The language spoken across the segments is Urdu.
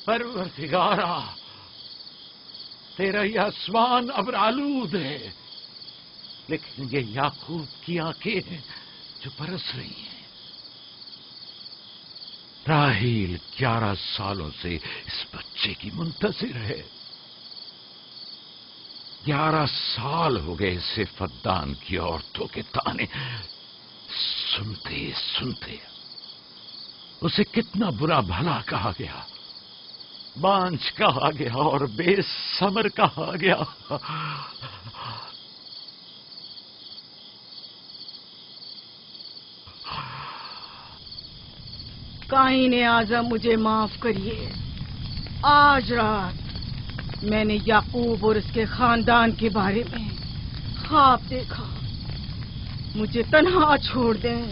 پروردگارا، تیرا یہ آسمان ابر آلود ہے، لیکن یہ یعقوب کی آنکھیں ہیں جو برس رہی ہیں۔ راحیل 11 سالوں سے اس بچے کی منتظر ہے۔ 11 سال ہو گئے اسے فدان کی عورتوں کے تانے سنتے سنتے۔ اسے کتنا برا بھلا کہا گیا، بانجھ کہا گیا اور بے ثمر کہا گیا۔ قائن اعظم مجھے معاف کریے، آج رات میں نے یعقوب اور اس کے خاندان کے بارے میں خواب دیکھا، مجھے تنہا چھوڑ دیں۔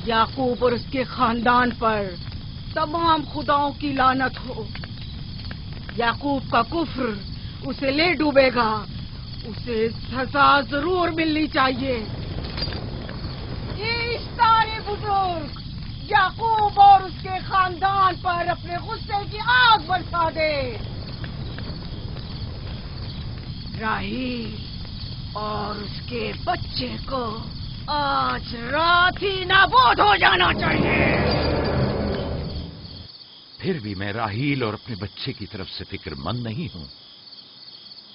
یعقوب اور اس کے خاندان پر تمام خداؤں کی لعنت ہو۔ یعقوب کا کفر اسے لے ڈوبے گا، اسے سزا ضرور ملنی چاہیے۔ اشتار بزرگ یعقوب اور اس کے خاندان پر اپنے غصے کی آگ برسا دے۔ راحیل اور اس کے بچے کو آج رات ہی نابود ہو جانا چاہیے۔ پھر بھی میں راحیل اور اپنے بچے کی طرف سے فکر مند نہیں ہوں۔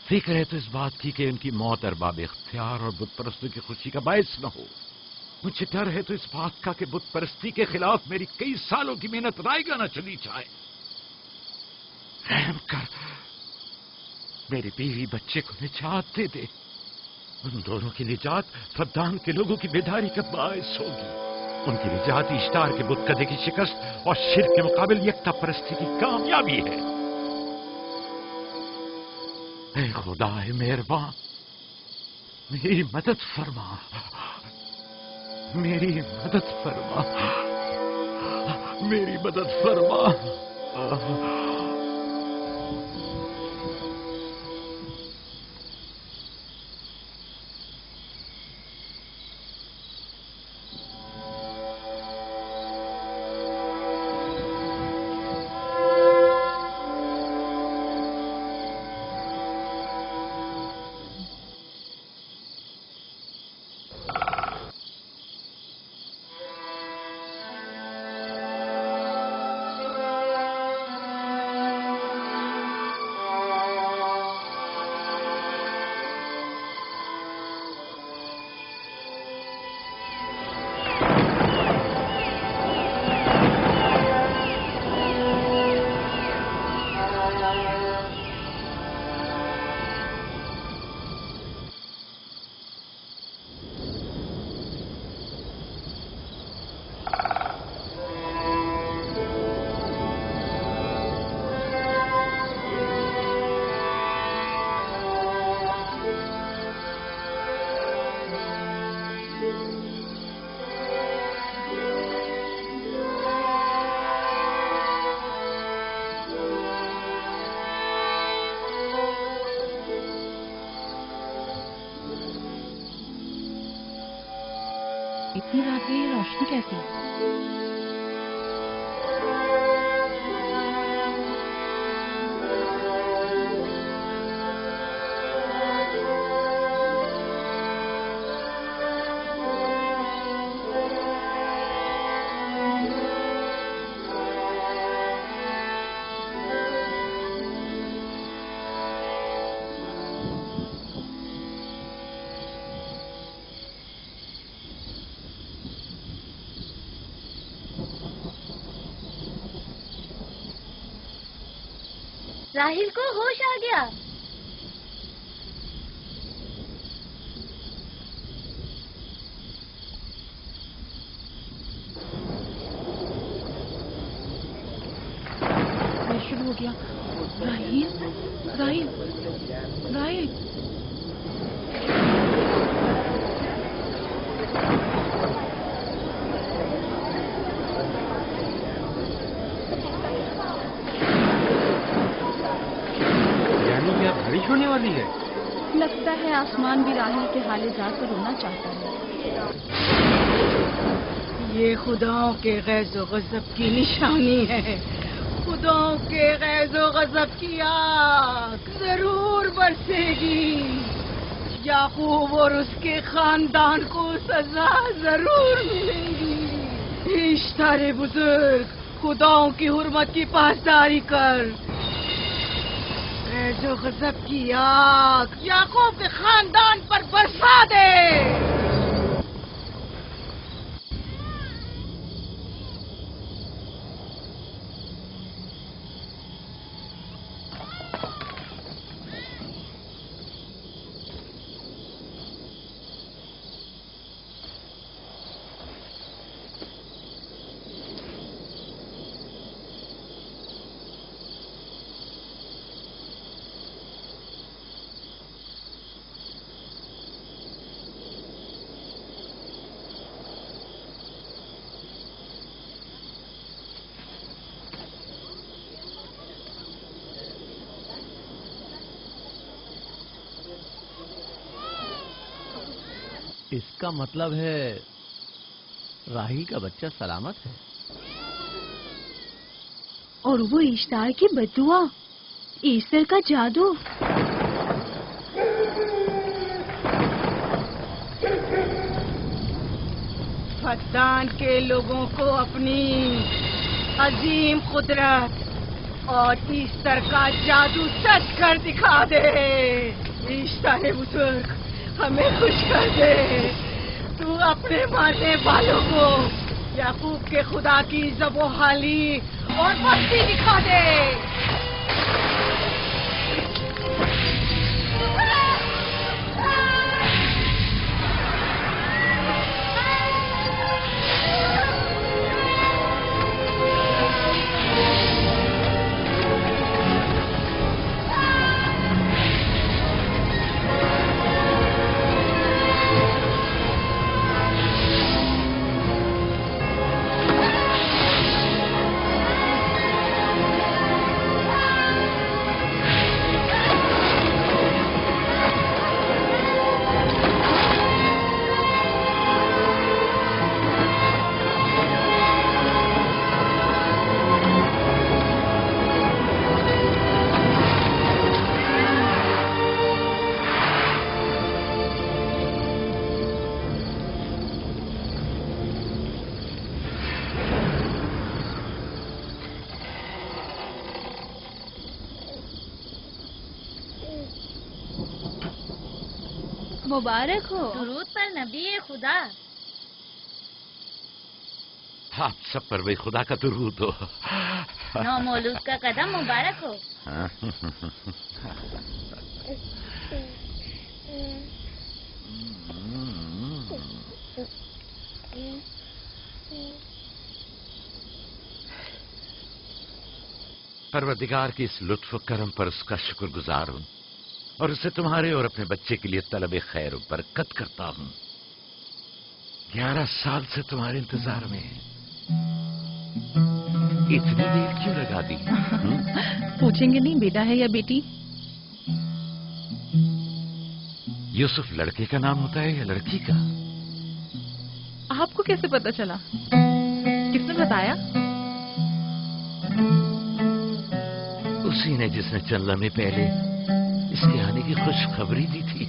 فکر ہے تو اس بات کی کہ ان کی موت ارباب اختیار اور بت پرستوں کی خوشی کا باعث نہ ہو۔ مجھے ڈر ہے تو اس بات کا کہ بت پرستی کے خلاف میری کئی سالوں کی محنت رائے گا نہ چلی جائے۔ رحم کر، میری بیوی بچے کو نجات دے دے۔ ان دونوں کی نجات فدان کے لوگوں کی بیداری کا باعث ہوگی۔ ان کی نجات اشتار کے بت کدے کی شکست اور شرک کے مقابل یکتا پرستی کی کامیابی ہے۔ اے خدا مہربان، میری مدد فرما، میری مدد فرما، میری مدد فرما۔ اتنی رات میں یہ روشنی کیسی؟ راحیل کو ہوش آ گیا۔ شروع ہو گیا۔ راحیل راحیل راحیل بارش ہونے والی ہے۔ لگتا ہے آسمان بھی راحیل کے حال ذات پر رونا چاہتا ہے۔ یہ خداؤں کے غیظ و غضب کی نشانی ہے. خداؤں کے غیظ و غضب کی آگ ضرور برسے گی. یعقوب اور اس کے خاندان کو سزا ضرور ملے گی. اشتارے بزرگ، خداؤں کی حرمت کی پاسداری کر. غیظ و غضب کی آگ یعقوب کے خاندان پر برسا دے. اس کا مطلب ہے راہیل کا بچہ سلامت ہے. اور وہ اشتار کی بددعا، ایسٹر کا جادو. فدان کے لوگوں کو اپنی عظیم قدرت اور ایسٹر کا جادو سچ کر دکھا دے. ایسٹر بزرگ، ہمیں خوش کر دے. تو اپنے ماننے والوں کو یعقوب کے خدا کی ذب و حالی اور مستی دکھا دے. مبارک ہو. درود پر نبی خدا. آپ سب پر بھی خدا کا درود ہو. نو مولود کا قدم مبارک ہو. پروردگار کی اس لطف و کرم پر اس کا شکر گزار ہوں اور اسے تمہارے اور اپنے بچے کے لیے طلب خیر و برکت کرتا ہوں. 11 سال سے تمہارے انتظار میں اتنی دیر کیوں لگا دی؟ پوچھیں گے نہیں بیٹا ہے یا بیٹی؟ یوسف لڑکے کا نام ہوتا ہے یا لڑکی کا؟ آپ کو کیسے پتا چلا؟ کس نے بتایا؟ اسی نے جس نے چند لمحے پہلے اس کے آنے کی خوشخبری دی تھی.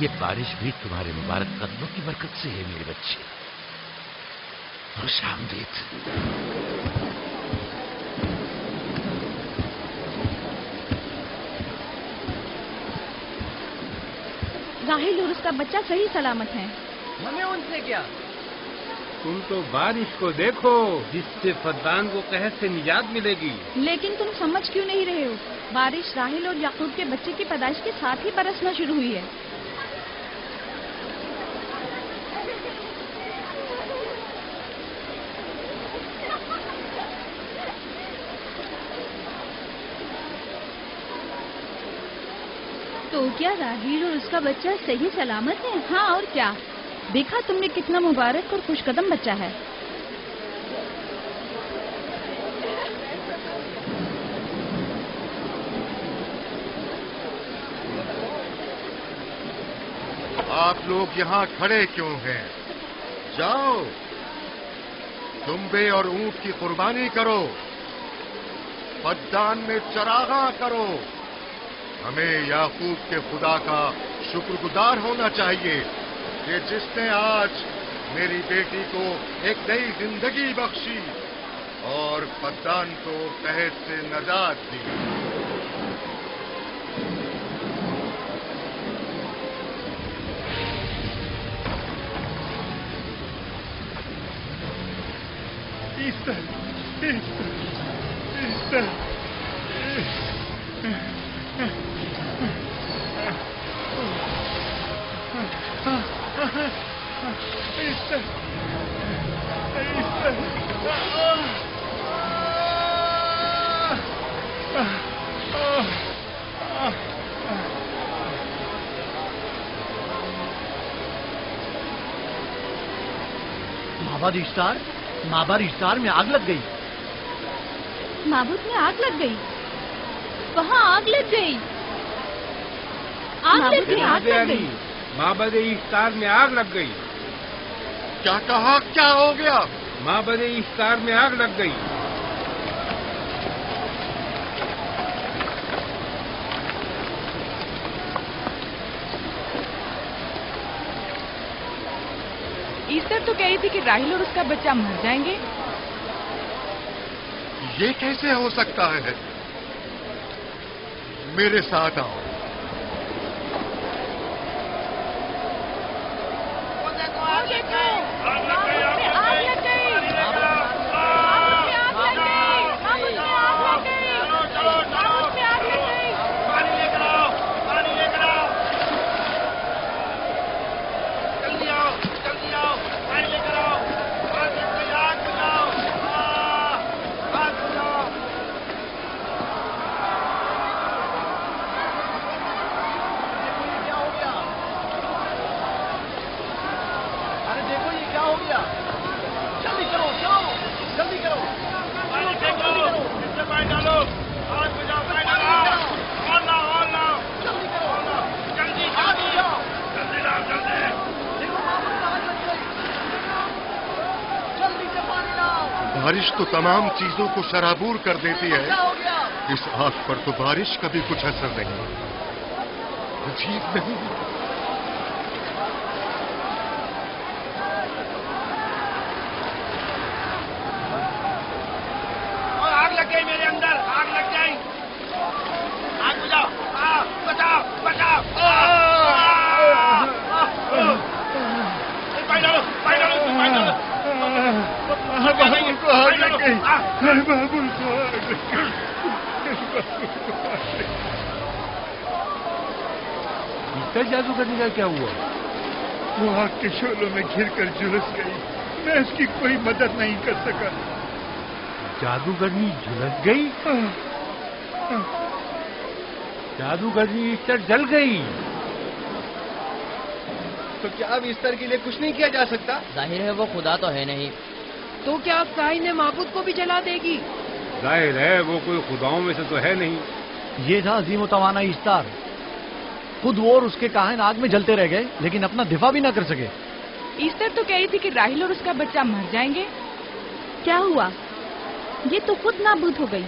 یہ بارش بھی تمہارے مبارک قدموں کی برکت سے ہے میرے بچے. خوش آمدید. راہیل اور اس کا بچہ صحیح سلامت ہیں. ہمیں ان سے کیا؟ تم تو بارش کو دیکھو جس سے فدان کو قحط سے نجات ملے گی. لیکن تم سمجھ کیوں نہیں رہے ہو؟ بارش راہیل اور یعقوب کے بچے کی پیدائش کے ساتھ ہی برسنا شروع ہوئی ہے. تو کیا راہیل اور اس کا بچہ صحیح سلامت ہے؟ ہاں اور کیا. دیکھا تم نے کتنا مبارک اور خوش قدم بچہ ہے. آپ لوگ یہاں کھڑے کیوں ہیں؟ جاؤ دمبے اور اونٹ کی قربانی کرو، فدان میں چراغاں کرو۔ ہمیں یعقوب کے خدا کا شکر گزار ہونا چاہیے کہ جس نے آج میری بیٹی کو ایک نئی زندگی بخشی اور فدان کو قحط سے نجات دی۔ معبر اشتار میں آگ لگ گئی۔ معبود میں آگ لگ گئی، وہاں آگ لگ گئی، آگ لگ گئی، آگ لگ گئی، معبد اشتار میں آگ لگ گئی۔ کیا کہا؟ کیا ہو گیا؟ معبد اشتار میں آگ لگ گئی۔ ایسٹر تو کہہ رہی تھی کہ راہیل اور اس کا بچہ مر جائیں گے۔ یہ کیسے ہو سکتا ہے؟ میرے ساتھ آؤ۔ بارش تو تمام چیزوں کو شرابور کر دیتی ہے، اس آگ پر تو بارش کا بھی کچھ اثر نہیں۔ عجیب نہیں؟ آگ لگ گئی میرے اندر، آگ لگ گئی، آگ بجھاؤ، بچاؤ بچاؤ، پانی ڈالو، پانی ڈالو، پانی ڈالو۔ بابو کو آگ لگ گئی، بابو کو آگ لگ گئی۔ جادوگرنی کا کیا ہوا؟ وہ آگ کے شعلوں میں گھر کر جھلس گئی، میں اس کی کوئی مدد نہیں کر سکا۔ جادوگرنی جھلس گئی؟ جادوگرنی ایسٹر جل گئی؟ تو کیا اب ایسٹر کے لیے کچھ نہیں کیا جا سکتا؟ ظاہر ہے وہ خدا تو ہے نہیں، تو کیا کائن نے معبود کو بھی جلا دے گی؟ ظاہر ہے وہ کوئی خداؤں میں سے تو ہے نہیں۔ یہ تھا عظیم و توانا اشتار، خود وہ اور اس کے کاہن آگ میں جلتے رہ گئے لیکن اپنا دفاع بھی نہ کر سکے۔ ایسٹر تو کہہ رہی تھی کہ راہیل اور اس کا بچہ مر جائیں گے۔ کیا ہوا؟ یہ تو خود نابود ہو گئی۔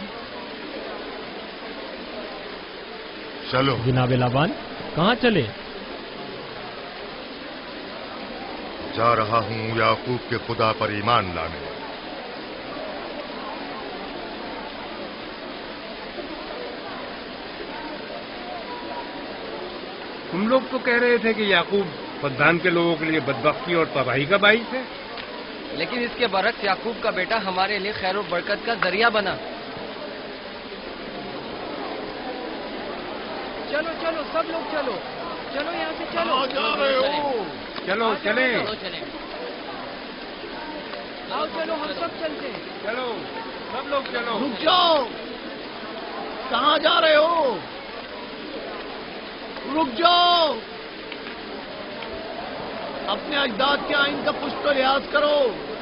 چلو جناب لابان، کہاں چلے؟ جا رہا ہوں یعقوب کے خدا پر ایمان لانے۔ تم لوگ تو کہہ رہے تھے کہ یعقوب فدان کے لوگوں کے لیے بدبختی اور تباہی کا باعث ہے، لیکن اس کے برعکس یعقوب کا بیٹا ہمارے لیے خیر و برکت کا ذریعہ بنا۔ چلو چلو سب لوگ چلو، چلو یہاں سے چلو۔ جا رہے ہو؟ چلو چلیں، آؤ چلو ہم سب چلتے ہیں۔ چلو سب لوگ چلو۔ رک جاؤ، کہاں جا رہے ہو؟ رک جاؤ، اپنے اجداد کے آئین کا پشت و لحاظ کرو،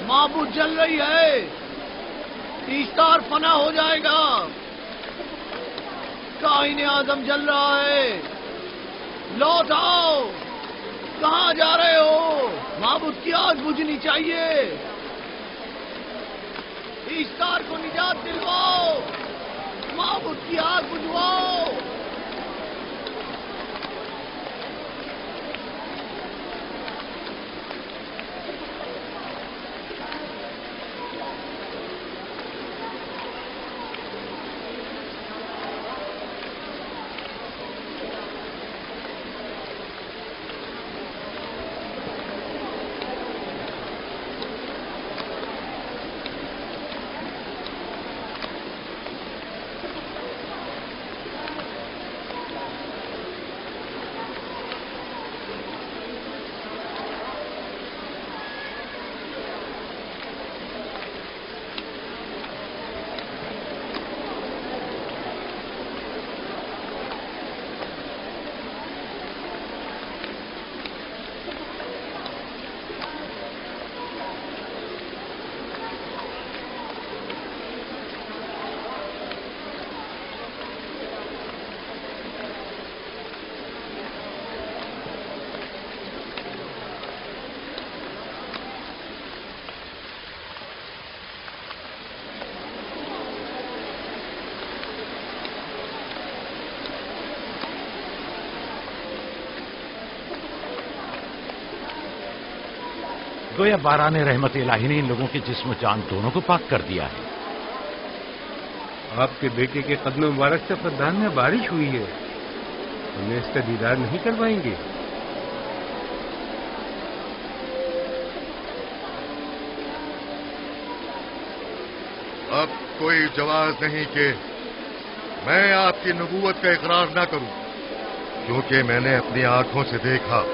معبود جل رہی ہے، ایسٹار فنا ہو جائے گا، کائن اعظم جل رہا ہے، لوٹ آؤ، کہاں جا رہے ہو؟ معبود کی آگ بجھنی چاہیے. اشتار کو نجات دلواؤ. معبود کی آگ بجھواؤ. گویا باران رحمت الہی نے ان لوگوں کے جسم و جان دونوں کو پاک کر دیا ہے. آپ کے بیٹے کے قدم مبارک سے فدان میں بارش ہوئی ہے. ہمیں اس کا دیدار نہیں کروائیں گے؟ اب کوئی جواز نہیں کہ میں آپ کی نبوت کا اقرار نہ کروں، کیونکہ میں نے اپنی آنکھوں سے دیکھا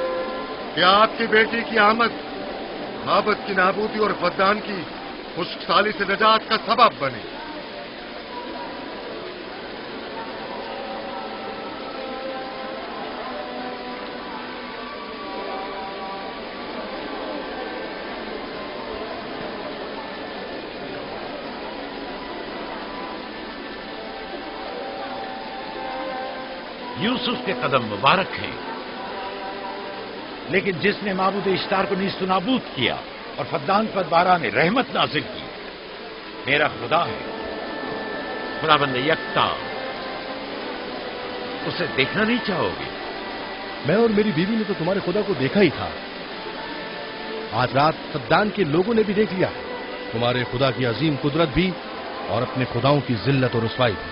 کہ آپ کی بیٹی کی آمد معبد کی نابودی اور فدان کی خشک سالی سے نجات کا سبب بنی. یوسف کے قدم مبارک ہیں، لیکن جس نے معبود اشتار کو نیست و نابود کیا اور فدان پر باران رحمت نازل کی، میرا خدا ہے، خداوند یکتا. اسے دیکھنا نہیں چاہو گے؟ میں اور میری بیوی نے تو تمہارے خدا کو دیکھا ہی تھا. آج رات فدان کے لوگوں نے بھی دیکھ لیا تمہارے خدا کی عظیم قدرت بھی اور اپنے خداؤں کی ذلت اور رسوائی بھی.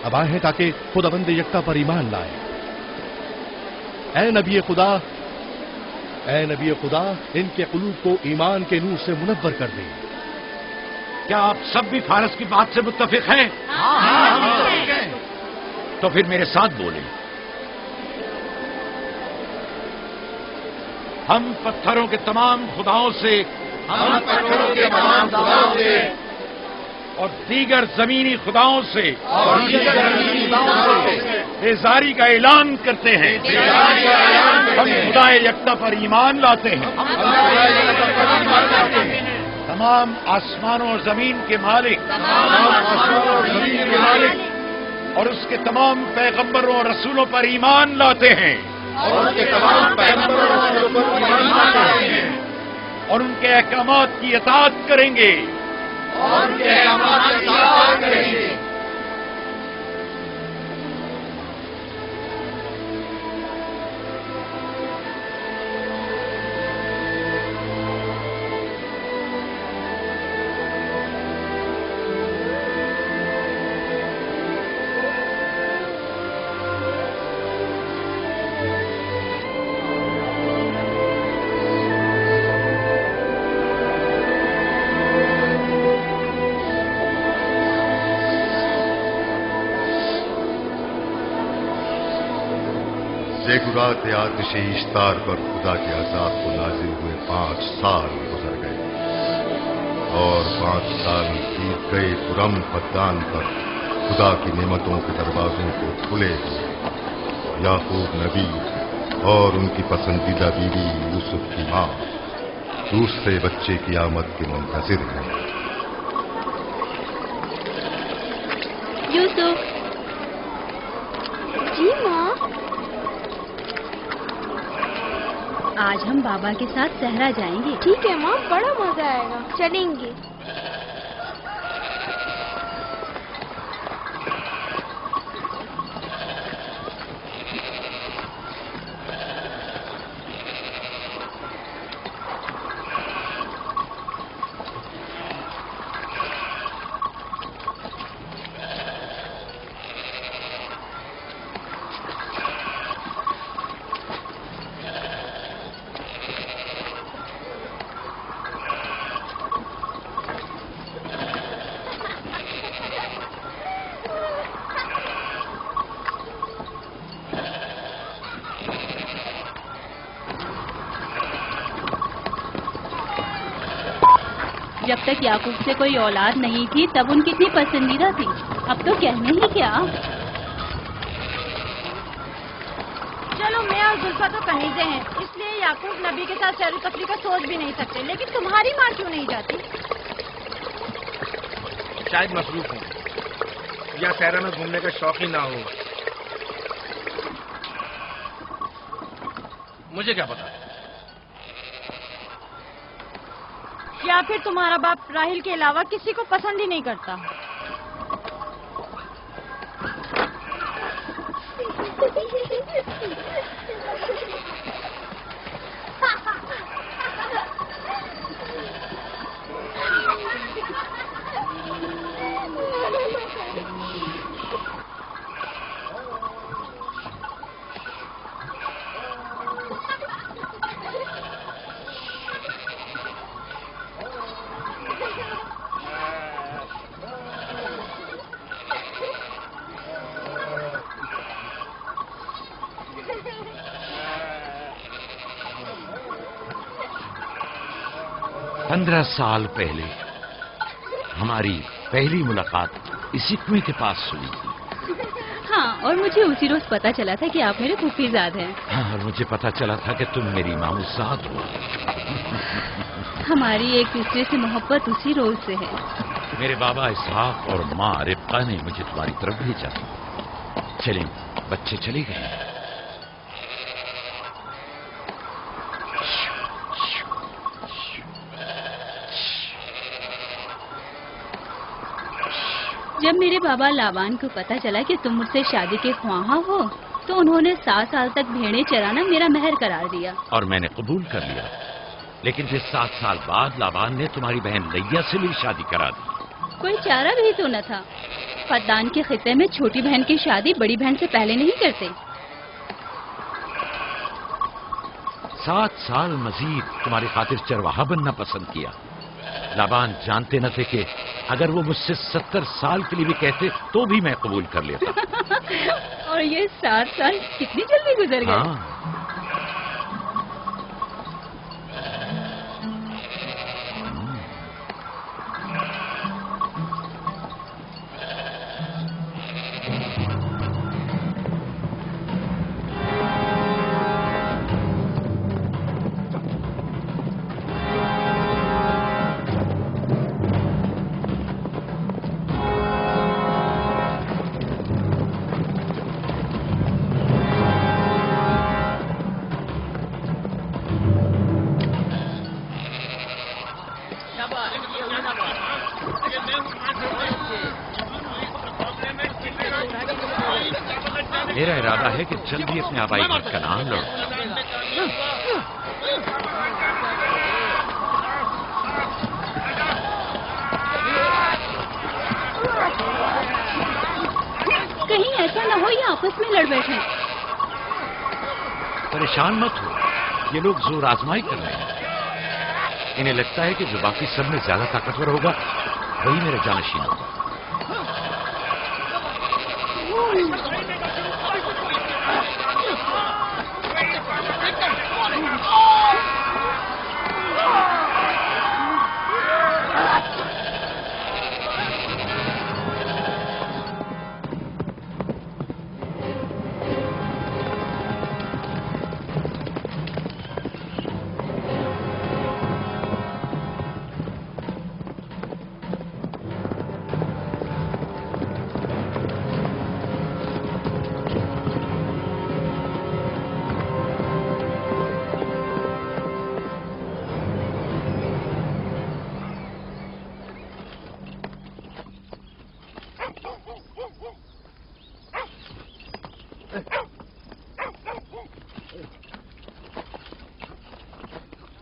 اب آئے ہیں تاکہ خداوند یکتا پر ایمان لائے. اے نبی خدا ان کے قلوب کو ایمان کے نور سے منور کر دیں. کیا آپ سب بھی فارس کی بات سے متفق ہیں؟ تو پھر میرے ساتھ بولیں. ہم پتھروں کے تمام خداؤں سے اور دیگر زمینی خداؤں سے بیزاری کا اعلان کرتے ہیں. ہم خدا یکتا پر ایمان لاتے ہیں. تمام آسمانوں اور زمین کے مالک اور اس کے تمام پیغمبروں اور رسولوں پر ایمان لاتے ہیں اور ان کے احکامات کی اطاعت کریں گے. رات آتش اشتار پر خدا کے عذاب کو نازل ہوئے 5 سال گزر گئے اور 5 سال بیت گئے پرم فدان پر خدا کی نعمتوں کے دروازوں کو کھلے ہوئے. یعقوب نبی اور ان کی پسندیدہ بیوی یوسف کی ماں دوسرے بچے کی آمد کے منتظر ہیں. یوسف. جی ماں. آج ہم بابا کے ساتھ صحرا جائیں گے. ٹھیک ہے ماں، بڑا مزہ آئے گا، چلیں گے. جب تک یعقوب سے کوئی اولاد نہیں تھی تب ان کی اتنی پسندیدہ تھی. اب تو کہنے ہی کیا. چلو میں اور زلفا تو کنیزیں ہیں، اس لیے یعقوب نبی کے ساتھ سیر و تفریح کا سوچ بھی نہیں سکتے. لیکن تمہاری ماں کیوں نہیں جاتی؟ شاید مصروف ہوں یا صحرا میں گھومنے کا شوق ہی نہ ہو. مجھے کیا پتا. یا پھر تمہارا باپ راہیل کے علاوہ کسی کو پسند ہی نہیں کرتا. پندرہ سال پہلے ہماری پہلی ملاقات اسی کنویں کے پاس ہوئی تھی. ہاں، اور مجھے اسی روز پتا چلا تھا کہ آپ میرے پھوپھیزاد ہیں. ہاں، اور مجھے پتا چلا تھا کہ تم میری ماموزاد ہو. ہماری ایک دوسرے سے محبت اسی روز سے ہے. میرے بابا اسحاق اور ماں ربقہ نے مجھے تمہاری طرف بھیجا. چلیں، بچے چلے گئے. جب میرے بابا لاوان کو پتا چلا کہ تم مجھ سے شادی کے خواہاں ہو تو انہوں نے 7 سال تک بھیڑیں چرانا میرا مہر قرار دیا. اور میں نے قبول کر لیا. لیکن پھر 7 سال بعد لاوان نے تمہاری بہن لیا سے میری شادی کرا دی. کوئی چارہ بھی تو نہ تھا. فدان کے خطے میں چھوٹی بہن کی شادی بڑی بہن سے پہلے نہیں کرتے. 7 سال مزید تمہاری خاطر چرواہا بننا پسند کیا. لاوان جانتے نہ تھے کہ اگر وہ مجھ سے 70 سال کے لیے بھی کہتے تو بھی میں قبول کر لیتا. اور یہ 7 سال کتنی جلدی گزر گئے. ہاں. میرا ارادہ ہے کہ جلدی اپنے آبائی گھر کا نام لو. کہیں ایسا نہ ہو یہ آپس میں لڑ بیٹھے. پریشان مت ہو، یہ لوگ زور آزمائی کر رہے ہیں. انہیں لگتا ہے کہ جو باقی سب میں زیادہ طاقتور ہوگا وہی میرا جانشین ہوگا.